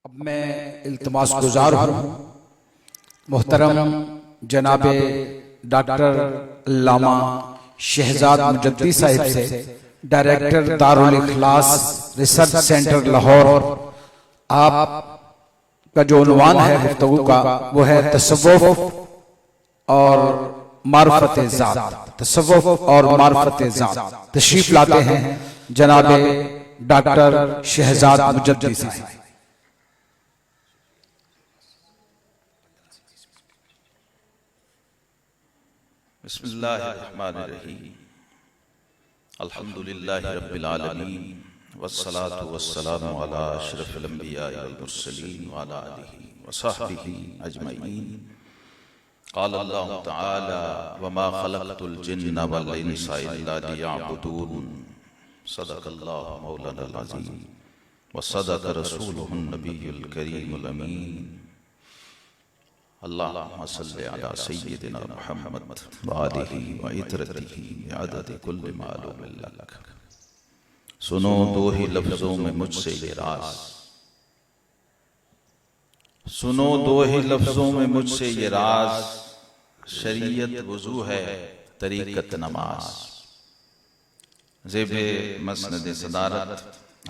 अब मैं इल्तिमास गुजार हूँ मोहतरम जनाब डॉक्टर अल्लामा शहजाद मुजद्दी साहिब से, director Darul Ikhlas research centre Lahore. आप का जो उन्वान है गुफ्तगू का वो है तसव्वुफ और मार्फत ज़ात। तसव्वुफ और मार्फत ज़ात। तशरीफ लाते हैं जनाब डॉक्टर शहजाद मुजद्दी साहिब। बिस्मिल्लाहिर्रहमानिर्रहीम। अल्हम्दुलिल्लाहि रब्बिल आलमीन वस्सलातु वस्सलामु अला अशरफिल अंबिया वल मुरसलीन व अला आलिहि व सहबिहि अजमईन। क़ाल अल्लाहु तआला वमा खलक़तुल जिन्ना वल इंसा इल्ला लियअबुदून। सदक़ल्लाहु मौलानाल अज़ीम व सदक़ रसूलुहुन नबियुल करीमुल अमीन। अल्लाहुम्मा सल्लि अला सय्यिदिना मुहम्मद व आलिहि व इतरतिहि बिअददि कुल्लि मालूमिन लक। सुनो दो ही लफ्जों में मुझसे ये राज, सुनो दो ही लफ्जों में मुझसे ये राज। शरीयत वुज़ू है तरीक़त नमाज। ज़ेबे मस्नद सदारत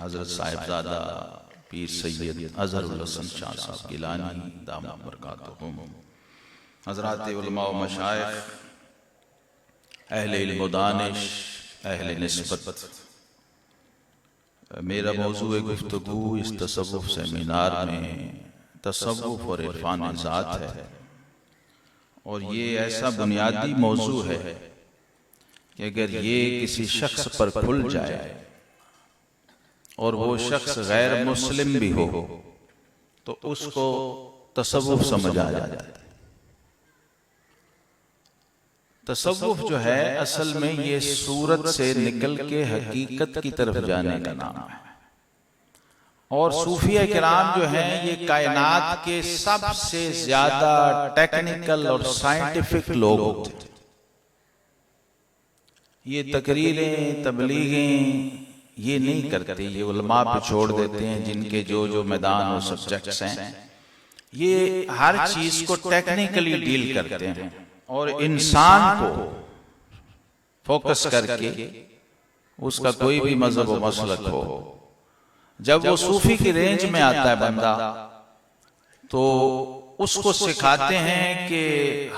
हज़रत साहिबज़ादा पीर सैयद अज़हरुल हसन शाह साहब गिलानी दामत बरकातुहुम, हज़रात उलमा व मशाइख़, अहले इल्म व दानिश, अहले निस्बत। मेरा मौज़ूए गुफ्तगू इस तसव्वुफ सेमिनार में तसव्वुफ और इरफान ज़ात है। और ये ऐसा बुनियादी मौज़ू है कि अगर ये किसी शख्स पर खुल जाए और वो शख्स गैर मुस्लिम भी हो तो उसको तसव्वुफ समझ आ जाता है। तसव्वुफ जो है असल में ये सूरत से निकल के हकीकत की तरफ जाने का नाम है। और सूफिया किराम जो हैं ये कायनात के सबसे ज्यादा टेक्निकल और साइंटिफिक लोग होते थे। ये तकरीरें तबलीगें ये नहीं करते, ये उलमा पे छोड़ देते हैं जिनके जो जो मैदान और सब्जेक्ट्स हैं। ये हर चीज को टेक्निकली डील करते हैं और इंसान को फोकस करके उसका कोई भी मजहब व मसलक हो, जब वो सूफी की रेंज में आता है बंदा तो उसको सिखाते हैं कि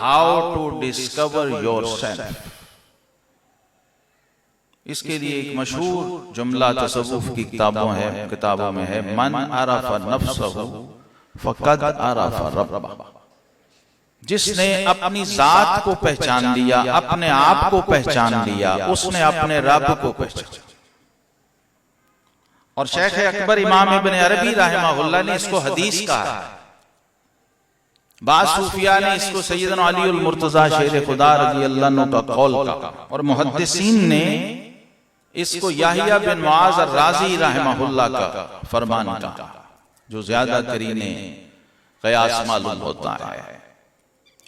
हाउ टू डिस्कवर योरसेल्फ। इसके लिए एक मशहूर जुमला तसव्वुफ की किताबों में है, मन अरफ़ नफ्सहु फ़क़द अरफ़ रब्बह। जिसने अपनी जात को पहचान लिया, अपने आप को पहचान लिया, उसने अपने रब को पहचाना। और शेख अकबर इमाम इब्न अरबी रहमहुल्लाह ने इसको हदीस कहा है। बाज़ सूफिया ने इसको सैयदना अली उल मुर्तज़ा शेर खुदा रज़ियल्लाहु अन्हु का कौल कहा और मुहद्दिसीन ने इसको याहिया बिन मुआज़ अर-राज़ी रहमहुल्लाह का फरमान कहा, जो ज्यादा करीने क़यास मालूम होता है।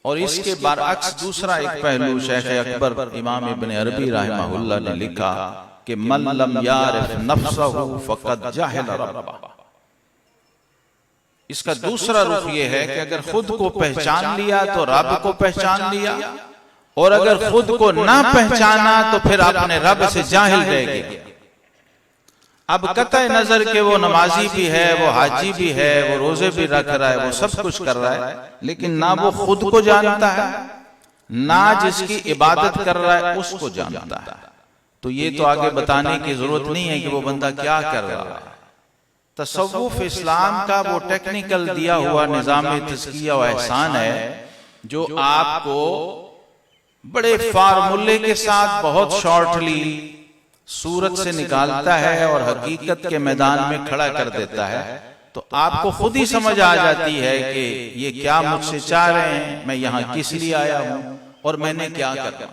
और इसके बरअक्स दूसरा एक पहलू शेख अकबर इमाम इब्न अरबी रहमहुल्लाह ने लिखा कि मन लम यारिफ नफ्सहु फ़क़द जहल रब्बह। इसका दूसरा रुख ये है कि अगर खुद को पहचान लिया तो रब को पहचान लिया, और अगर खुद को ना पहचाना तो फिर अपने रब से जाहिल रह गया। अब कतई नजर के वो नमाजी भी है, वो हाजी भी है, वो रोजे भी रख रहा है, वो सब कुछ कर रहा है, लेकिन ना वो खुद को जानता है ना जिसकी इबादत कर रहा है उसको जानता है। तो ये तो आगे बताने की जरूरत नहीं है कि वो बंदा क्या कर रहा है। तसव्वुफ इस्लाम का वो टेक्निकल दिया हुआ निज़ाम तज़किया व एहसान है जो आपको बड़े फार्मूले के साथ बहुत शॉर्टली सूरत से निकालता है और हकीकत के मैदान में खड़ा कर देता है। तो आपको खुद ही समझ आ जाती है कि ये क्या मुझसे चाह रहे हैं, मैं यहाँ किस लिए आया हूँ और मैंने क्या करना।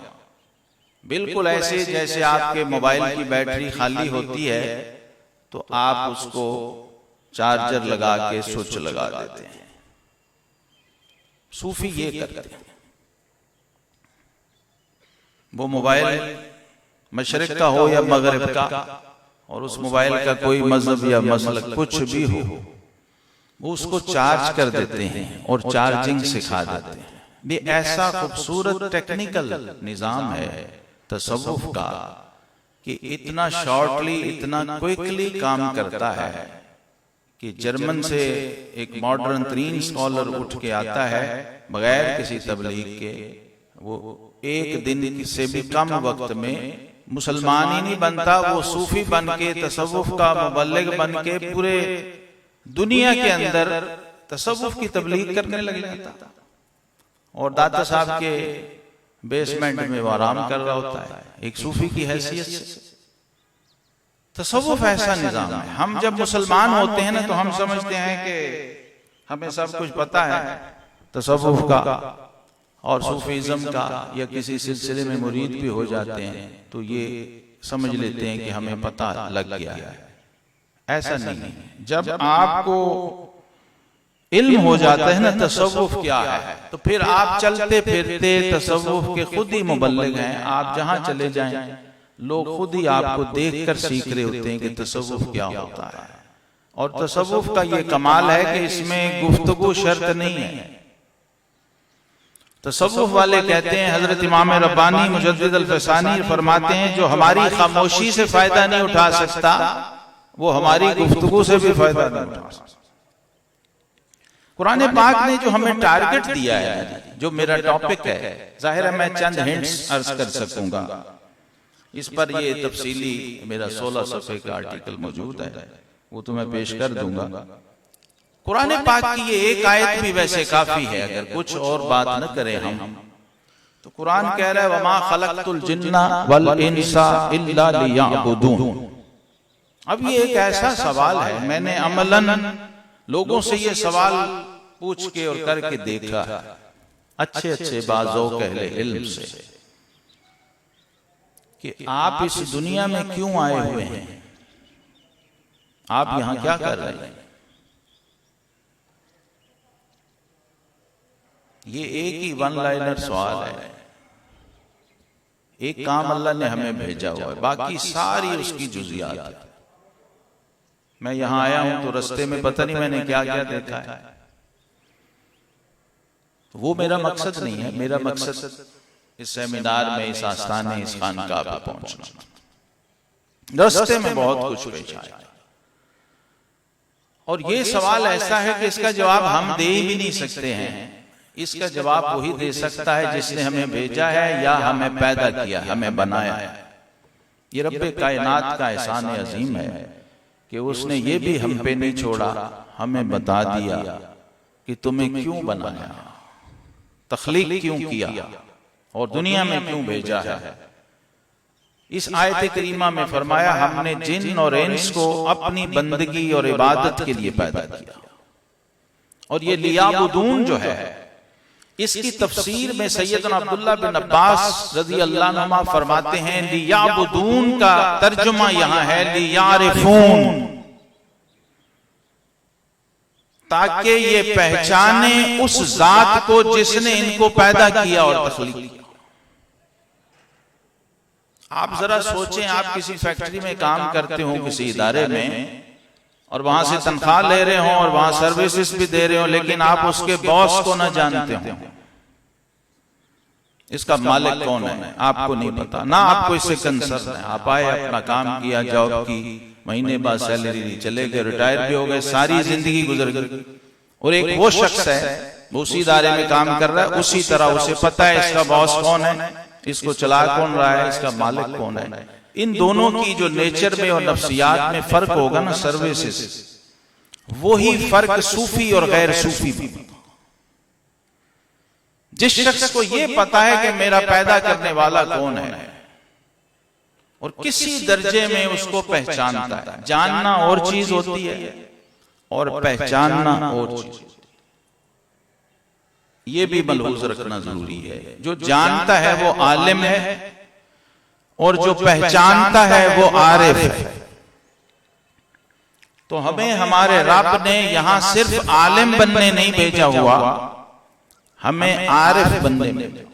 बिल्कुल ऐसे जैसे आपके मोबाइल की बैटरी खाली होती है तो आप उसको चार्जर लगा के स्विच लगा देते हैं। सूफी ये करते हैं। वो मोबाइल मशरिक का हो या मगरिब का, और उस मोबाइल का कोई मजहब या मसलक कुछ भी हो, उसको चार्ज कर देते हैं और चार्जिंग सिखा देते हैं। ये ऐसा खूबसूरत टेक्निकल निजाम है तसव्वुफ का कि इतना शॉर्टली, इतना क्विकली काम करता है कि जर्मन से एक मॉडर्न तरीन स्कॉलर उठ के आता है बगैर किसी तबलीग के, वो एक दिन से भी कम वक्त में मुसलमान ही नहीं बनता, वो सूफी बन के, तसव्वुफ का मुबल्लिग बन के पूरे दुनिया के अंदर तसव्वुफ की तबलीग करने लग जाता। और दाता साहब के बेसमेंट में वो आराम कर रहा होता है एक सूफी की हैसियत से। तसव्वुफ ऐसा निजाम है। हम जब मुसलमान होते हैं ना तो हम समझते हैं कि हमें सब कुछ पता है तसव्वुफ का और सूफीज़्म का, या किसी सिलसिले में मुरीद भी हो जाते हैं तो ये समझ लेते हैं कि हमें पता लग गया है। ऐसा नहीं है। जब आपको इल्म हो जाता है ना तसव्वुफ क्या है, तो फिर आप चलते फिरते तसव्वुफ के खुद ही मुबल्लिग हैं। आप जहां चले जाएं लोग खुद ही आपको देखकर सीख रहे होते हैं कि तसव्वुफ क्या होता है। और तसव्वुफ का ये कमाल है कि इसमें गुफ्तगू शर्त नहीं है। तसव्वुफ वाले कहते हैं, हजरत इमाम रब्बानी मुजद्दिद अल-फसानी फरमाते हैं, जो हमारी खामोशी से फायदा नहीं उठा सकता वो हमारी गुफ्तगू से भी फायदा नहीं उठा सकता। कुरान पाक ने जो हमें टारगेट दिया है, जो मेरा टॉपिक है, जाहिर है मैं चंद हिंट्स अर्ज कर सकूंगा। इस पर ये तफसीली मेरा 16 सफ़े का आर्टिकल मौजूद है, वो तो मैं पेश कर दूंगा। कुरान पाक की ये एक आयत भी वैसे काफी है, अगर कुछ और बात न करें हम तो कुरान कह रहा है वमा खलक़तुल जिन्ना वल इंसा इल्ला लियअबुदून। अब ये एक ऐसा सवाल है, मैंने अमलन लोगों से ये सवाल पूछ के और करके देखा, अच्छे अच्छे बाज़ौक़ अहले इल्म से, कि आप इस दुनिया में क्यों आए हुए हैं, आप यहां क्या कर रहे हैं। ये एक ही वन लाइनर सवाल है। एक काम अल्लाह ने हमें भेजा हुआ है, बाकी सारी उसकी जुज़ियात है। मैं यहां आया हूं तो रास्ते में पता नहीं मैंने क्या क्या देखा है, वो मेरा मकसद नहीं है। मेरा मकसद इस सेमिनार में, इस आस्थाने, इस खानकाह पे पहुंचना। रास्ते में बहुत कुछ पेश आया और ये सवाल ऐसा है कि इसका जवाब हम दे भी नहीं सकते हैं। इसका जवाब वही दे सकता है जिसने हमें भेजा है या हमें पैदा किया, हमें बनाया है। ये रब्बे कायनात का एहसान अजीम है कि उसने ये भी हम पे नहीं छोड़ा, हमें बता दिया कि तुम्हें क्यों बनाया, तख्लीक क्यों किया और दुनिया में क्यों भेजा है। इस आयत करीमा में फरमाया हमने जिन और इंस को अपनी बंदगी और इबादत के लिए पैदा किया। और ये लियाबुदून जो है, इसकी तफसीर में सैयदना अब्दुल्ला बिन अब्बास रज़ी अल्लाह अन्हुमा फरमाते हैं लियाबुदून का तर्जुमा यहां है लियारिफून, ताकि ये पहचाने उस जात को जिसने इनको पैदा किया और तख्लीक किया। आप जरा सोचें, आप किसी फैक्ट्री में काम करते हो, किसी इदारे में, और वहां से तनख्वाह ले रहे हो और वहां सर्विसेज भी दे रहे हो, लेकिन आप उसके बॉस को ना जानते हो, इसका मालिक कौन है आपको नहीं पता, ना आपको इससे कंसर्न है। आप आए, अपना काम किया, जॉब की, महीने बाद सैलरी ली, चले गए, रिटायर भी हो गए, सारी जिंदगी गुजर गई। और एक वो शख्स है वो उसी इदारे में काम कर रहा है, उसी तरह उसे पता है इसका बॉस कौन है, इसको चला कौन रहा है, इसका मालिक कौन है। इन दोनों की जो नेचर में और नफ्सियात में फर्क होगा ना, सर्विसेज, वही फर्क सूफी और गैर सूफी में। जिस शख्स को ये पता है कि मेरा पैदा करने वाला कौन है और किसी दर्जे में उसको पहचानता है, जानना और चीज होती है और पहचानना और चीज, ये भी मलहूज रखना जरूरी है। जो जानता है वो आलिम है और जो पहचानता है वो आरिफ है। तो हमें हमारे रब ने यहां सिर्फ आलिम बनने नहीं भेजा हुआ, हमें आरिफ बनने में।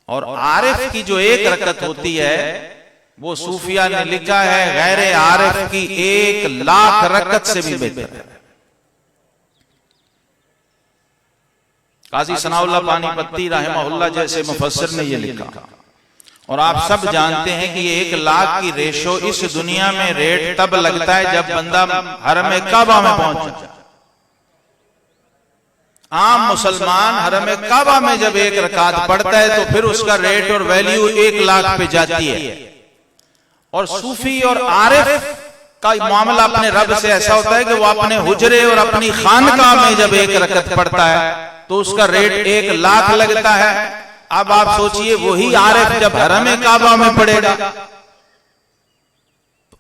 और आरिफ की जो एक रकत होती है वो सूफिया ने लिखा है गैर आरिफ की 1,00,000 रकत से भी बेहतर है। काजी सनाउल्लाह पानीपत्ती रहमहुल्लाह जैसे मुफस्सिर ने ये लिखा। और आप सब जानते हैं कि ये 1,00,000 की रेशो इस दुनिया में रेट तब लगता है जब बंदा हरम काबा में पहुंच। आम मुसलमान हरम काबा में जब 1 रकात पढ़ता है तो फिर उसका रेट और वैल्यू 1,00,000 पे जाती है। और सूफी और आरिफ का मामला अपने रब से ऐसा होता है कि वो अपने हुजरे और अपनी खानकाह में जब 1 रकत पढ़ता है तो उसका रेट 1,00,000 लगता है। अब आप सोचिए वही आरिफ जब हरम काबा में पढ़ेगा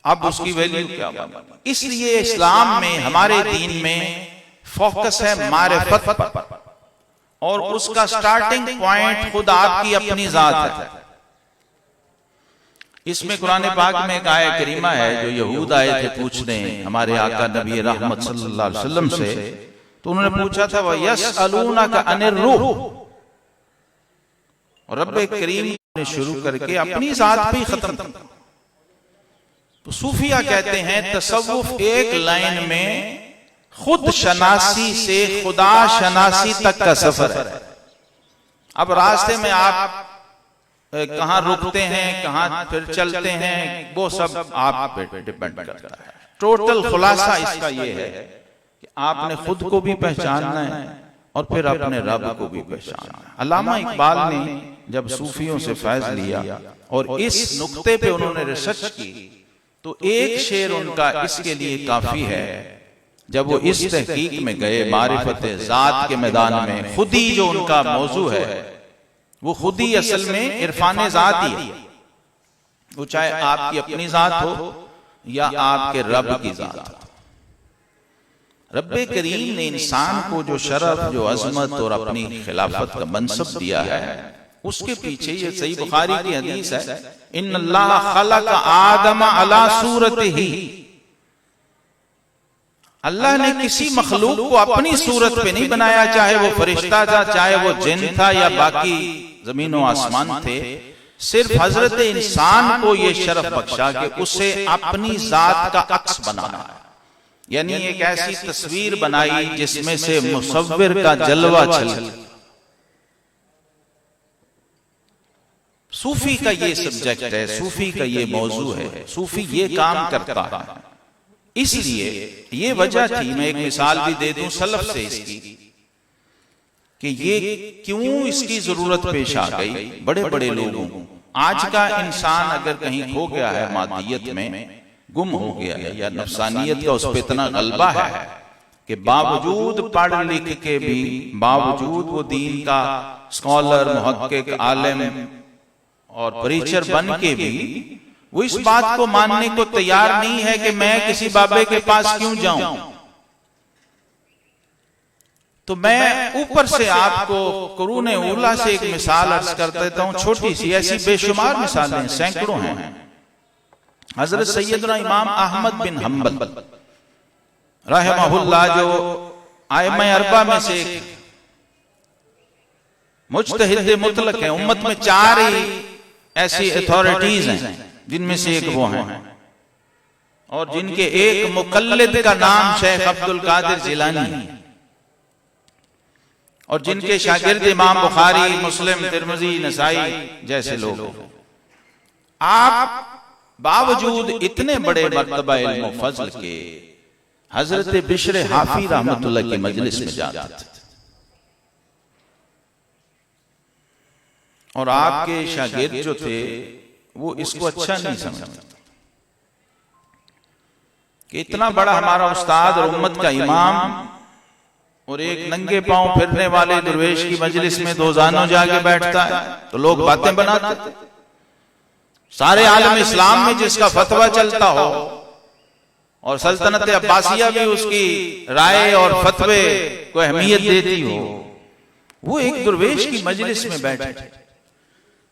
अब उसकी वैल्यू क्या बनेगी। इसलिए इस्लाम में, हमारे दीन में फोकस है मारिफत पर, और उसका स्टार्टिंग पॉइंट खुद आपकी अपनी जात है। इसमें कुरान पाक में एक आयत करीमा है, जो यहूद आए थे पूछने हमारे आका नबी रहमत सल्लल्लाहु अलैहि वसल्लम से, तो उन्होंने पूछा था वह यसअलूनका अनिर रूह, और रब करीम ने शुरू करके अपनी जात पे खत्म किया। तो सूफिया कहते हैं तसव्वुफ एक लाइन में खुद शनासी से खुदा शनासी तक का सफर है। अब रास्ते में आप कहां रुकते हैं, कहां फिर चलते हैं, वो सब आप पे डिपेंड करता है। टोटल खुलासा इसका ये है कि आपने खुद को भी पहचानना है और फिर अपने रब को भी पहचानना है। अल्लामा इकबाल ने जब सूफियों से फैज लिया और इस नुक्ते पे उन्होंने रिसर्च की, तो एक शेर उनका इसके लिए काफी है। जब वो इस तहकीक में गए मारिफत जात के मैदान में, खुदी जो उनका मौजू है वो खुदी असल में इरफान जात ही है। वो चाहे आपकी अपनी जात हो या आपके रब की जात हो। रब्बे करीम ने इंसान को जो शरफ, जो अजमत और अपनी खिलाफत का मनसब दिया है, उसके पीछे ये सही बुखारी की हदीस है, इन्नल्लाह खलक आदम अला सूरतिही, अल्लाह ने किसी मखलूक को अपनी सूरत पे नहीं बनाया, चाहे वो फरिश्ता था, चाहे वो जिन था या बाकी जमीन व आसमान थे। सिर्फ हजरत इंसान को ये शरफ बख्शा कि उसे अपनी जात का अक्स बनाना, यानी एक ऐसी तस्वीर बनाई जिसमें से मुसव्विर का जलवा छल। सूफी का ये सब्जेक्ट है, सूफी का ये मौजू है, सूफी ये काम करता है। इसलिए ये वजह थी, मैं एक मिसाल भी दे दूं सलफ से इसकी, कि ये क्यों इसकी जरूरत पेश आ गई बड़े बड़े लोगों को। आज का इंसान अगर कहीं खो गया है, मादियत में गुम हो गया है, या नफसानियत का उस पर इतना गलबा है कि बावजूद पढ़ लिख के भी, बावजूद वो दीन का स्कॉलर, मुहक्किक, आलिम और परीचर बन के भी वो इस बात को मानने को तैयार नहीं है कि मैं किसी बाबे के पास क्यों जाऊं। तो मैं ऊपर से आपको कुरूने उला से एक मिसाल अर्ज कर देता हूं, छोटी सी। ऐसी बेशुमार मिसालें सैकड़ों हैं। हजरत सैयदना इमाम अहमद बिन हम्बल रहमहुल्लाह, जो आइम्मा अरबा में से एक मुज्तहिद मुतलक है, उम्मत में 4 ही ऐसी अथॉरिटीज हैं जिनमें से एक वो हैं, और जिनके एक मुकल्लिद का नाम शेख अब्दुल कादिर जिलानी है, और जिनके शागिर्द इमाम बुखारी, मुस्लिम, तिरमिजी, नसाई जैसे लोग। आप बावजूद इतने बड़े मर्तबा इल्म व फज़ल के हजरत बिश्र हाफी रहमतुल्लाह की मजलिस में जाते थे, और आपके शागिर्द जो थे वो इसको अच्छा नहीं समझते कि इतना बड़ा हमारा उस्ताद और उम्मत का इमाम और एक नंगे पांव फिरने वाले दरवेश की मजलिस में 2 जानो जाके बैठता है, तो लोग बातें बनाते थे। सारे आलम इस्लाम में जिसका फतवा चलता हो और सल्तनत अब्बासिया भी उसकी राय और फतवे को अहमियत देती हो, वो एक दरवेश की मजलिस में बैठे।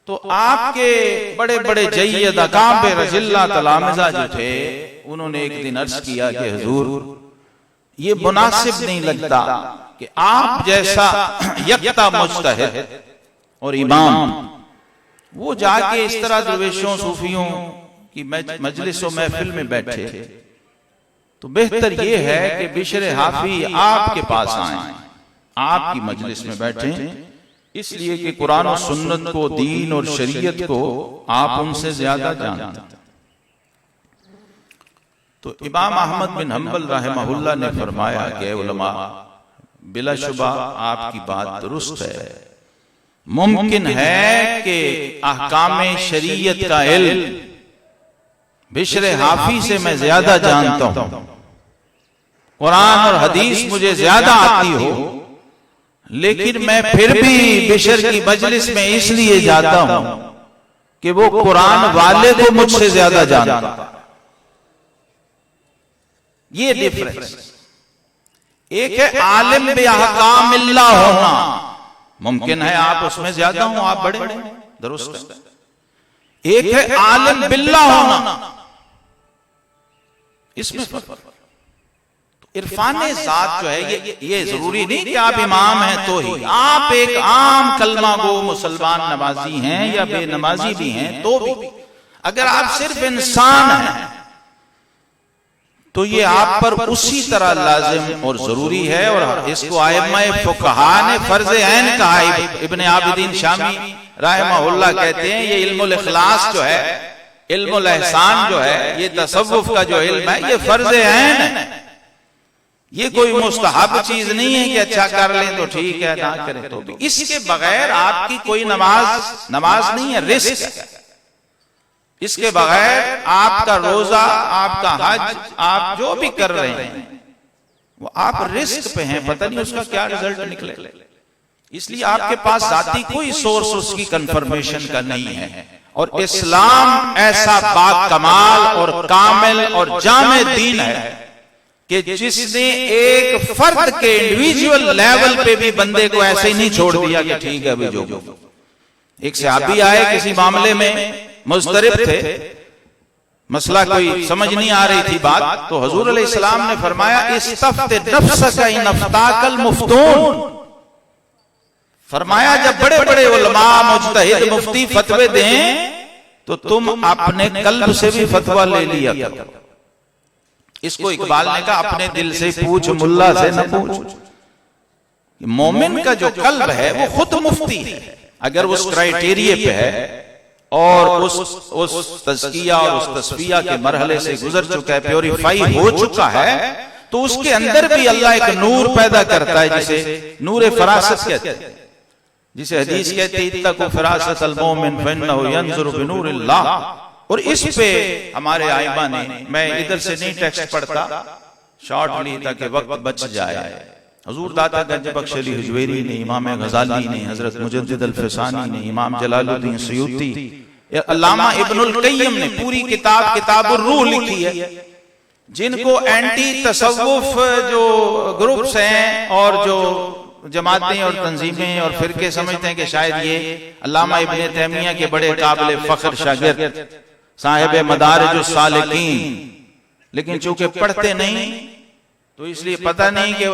तो आपके बड़े बड़े जय्यद अकाब रजिल्ला तलामिज़ा जो थे, उन्होंने एक दिन अर्ज किया कि हुजूर, ये मुनासिब नहीं लगता कि आप जैसा यक्ता मुज्तहिद और इमाम वो जाके इस तरह दरवेशों, सूफियों कि मजलिस व महफिल में बैठे, तो बेहतर ये है कि बिशर हाफी आपके पास आए, आपकी मजलिस में बैठे, इसलिए कि कुरान और सुन्नत को, दीन और शरीयत को आप उनसे ज्यादा जानते हैं। तो इमाम अहमद बिन हम्बल रहमहुल्लाह ने फरमाया कि उलमा, बिलाशुबा आपकी बात दुरुस्त है, मुमकिन है कि अहकाम शरीयत का इल्म बिशर हाफी से मैं ज्यादा जानता हूं, कुरान और हदीस मुझे ज्यादा आती हो, लेकिन मैं फिर भी बिशर की मजलिस में इसलिए जाता हूं कि वो कुरान वाले को मुझसे ज्यादा जानता। ये डिफरेंस। एक है आलिम बे अहकामिल्लाह होना, मुमकिन है आप उसमें ज्यादा हो, आप बड़े दुरुस्त है। एक है आलिम बिल्लाह होना, इसमें फर्क। इरफान ज़ात जो है ये जरूरी नहीं कि आप इमाम हैं तो ही, आप एक आम कलमा गो मुसलमान नमाजी हैं या बेनमाजी भी हैं तो भी, अगर आप सिर्फ इंसान हैं तो ये आप पर उसी तरह लाजिम और जरूरी है। और इसको आइम्माए फुक़हा ने फर्ज ऐन कहा। इब्न आबिदीन शामी रहमहुल्लाह कहते हैं ये इल्मुल इखलास जो है, इल्मुल एहसान जो है, ये तसव्वुफ का जो इल्म है, ये फर्ज ऐन है। ये कोई मुस्तहब चीज नहीं है कि अच्छा कर लें तो ठीक है, ना करें तो भी। इसके बगैर आपकी कोई नमाज नहीं है, रिस्क है। इसके बगैर आपका रोजा, आपका हज, आप जो भी कर रहे हैं वो आप रिस्क पे हैं, पता नहीं उसका क्या रिजल्ट निकले। इसलिए आपके पास जाती कोई सोर्स उसकी कंफर्मेशन का नहीं है। और इस्लाम ऐसा बाकमाल और कामिल और जामे दीन है कि जिसने एक फर्द के इंडिविजुअल लेवल पे भी बंदे को ऐसे ही नहीं छोड़ दिया कि ठीक है अभी जो। एक सहाबी आए किसी मामले में मुस्तरिब थे, मसला कोई समझ नहीं आ रही थी बात, तो हुजूर अलैहिस्सलाम ने फरमाया इस्तफ्ति नफ्सका इन अफ्ताकल मुफ्तून। फरमाया जब बड़े बड़े उलमा मुज्तहिद मुफ्ती फतवे दें तो तुम अपने कल्ब से भी फतवा ले लिया करो। इसको इकबाल ने कहा अपने दिल से पूछ, मुल्ला से न पूछ। मोमिन का जो कल्ब है वो खुद मुफ्ती है, अगर उस क्राइटेरिया पे है और उस तज़किया और उस तस्फिया के मरहले से गुजर चुका है, प्योरीफाई हो चुका है, तो उसके अंदर भी अल्लाह एक नूर पैदा करता है जिसे नूर फरासत कहते हैं, जिसे हदीस कहती है इत्तक़ू फ़रासतल मोमिन फ़इन्नहु यंज़ुरु बिनूरिल्लाह। और इस पे हमारे आइमा ने, मैं इधर से नहीं टेक्स्ट पढ़ता शॉर्टली ताकि वक्त बच जाए, हुजूर दाता गंज बख्श अली हुजवेरी ने, इमाम गजाली ने, हजरत मुजद्दिद अल-फ़सानी ने, इमाम जलालुद्दीन सयूती, अल्लामा इब्नुल क़य्यिम ने पूरी किताबुर रूह लिखी है। जिनको एंटी तसव्वुफ जो ग्रुप्स हैं और जो जमातें और तंजीमें और फिरके समझते हैं कि शायद ये अल्लामा इब्ने तैमिया के बड़े काबिल फख्र शागिर्द साहिब मदारिजुस सालिकीन, लेकिन चूंकि पढ़ते नहीं तो इसलिए पता नहीं कि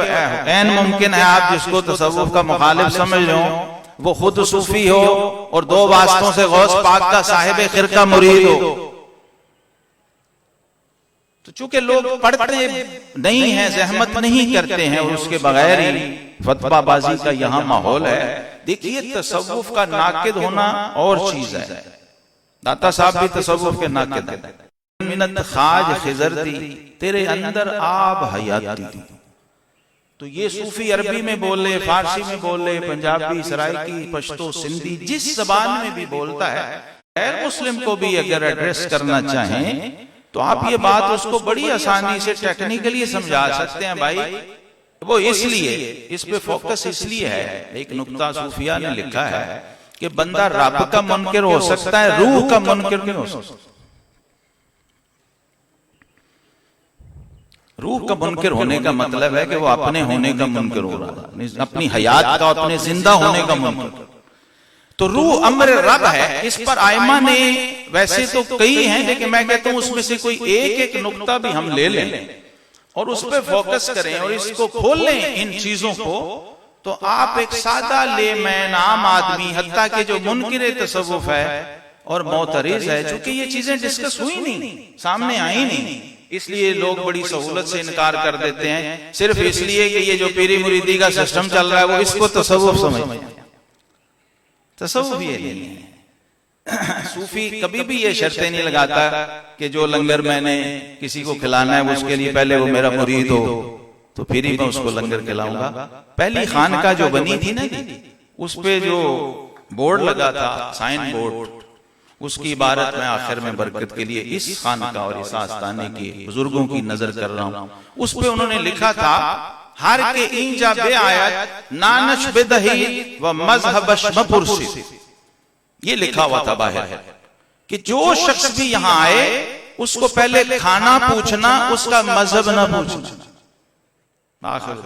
ऐन मुमकिन है आप जिसको तसव्वुफ का मुखालिफ समझ लो वो खुद सूफी हो और दो वास्तों से गौस पाक का साहिब खिरका मुरीद हो। तो चूंकि लोग पढ़ते नहीं हैं, जहमत नहीं करते हैं, और उसके बगैर ही फतवाबाजी का यहाँ माहौल है। देखिए तसव्वुफ का नाकिद होना और चीज है, दाता साहब भी तसव्वुफ के नाकिद है। मिन्नत खाज खिजरती तेरे अंदर आब हयाती थी। तो ये सूफी अरबी में बोले, फारसी में बोले, पंजाबी, सराइकी, पश्तो, सिंधी, जिस जबान में भी बोलता है, गैर मुस्लिम को भी अगर एड्रेस करना चाहें तो आप ये बात उसको बड़ी आसानी से टेक्निकली समझा सकते हैं। भाई वो इसलिए इस पे फोकस इसलिए है, एक नुक्ता सूफिया ने लिखा है कि बंदा रब का मुनकिर हो सकता है, रूह का मुनकिर नहीं हो सकता। रूह का मुनकिर होने का मतलब है कि वो अपने होने का मुनकिर हो रहा है, अपनी हयात का, अपने जिंदा होने का मुनकिर। तो रूह अम्र रब है। इस पर आइमा ने वैसे तो कई हैं, लेकिन मैं कहता हूं उसमें से कोई एक नुक्ता भी हम ले लें और उस पर फोकस करें और इसको खोल लें इन चीजों को, तो आप एक सादा लेमैन आम आदमी, हत्ता कि जो मुनकिर तसव्वुफ है और मोतरिज है, चूंकि ये चीजें डिस्कस हुई नहीं, सामने आई नहीं, इसलिए लोग बड़ी सहूलत से इनकार कर देते हैं, सिर्फ इसलिए कि ये जो पीरी मुरीदी का सिस्टम चल रहा है वो इसको तसव्वुफ समझते हैं। तसव्वुफ ये नहीं है। सूफी कभी भी ये शर्तें नहीं लगाता कि जो लंगर मैंने किसी को खिलाना है उसके लिए पहले वो मेरा मुरीद हो तो फिर ही मैं उसको लंगर खिलाऊंगा। पहली खानका जो बनी थी ना, उस पे जो बोर्ड लगा था, साइन बोर्ड, उसकी इबारत में आखिर में बरकत के लिए इस खानका और इस आस्ताने के बुजुर्गों की नजर कर रहा हूं, उस पे उन्होंने लिखा था हर के इंजा बे आयत नानश बेदही व मजहबश मपुरसी। ये लिखा हुआ था बाहर कि जो शख्स भी यहां आए उसको पहले खाना पूछना, उसका मजहब ना पूछना। आखिर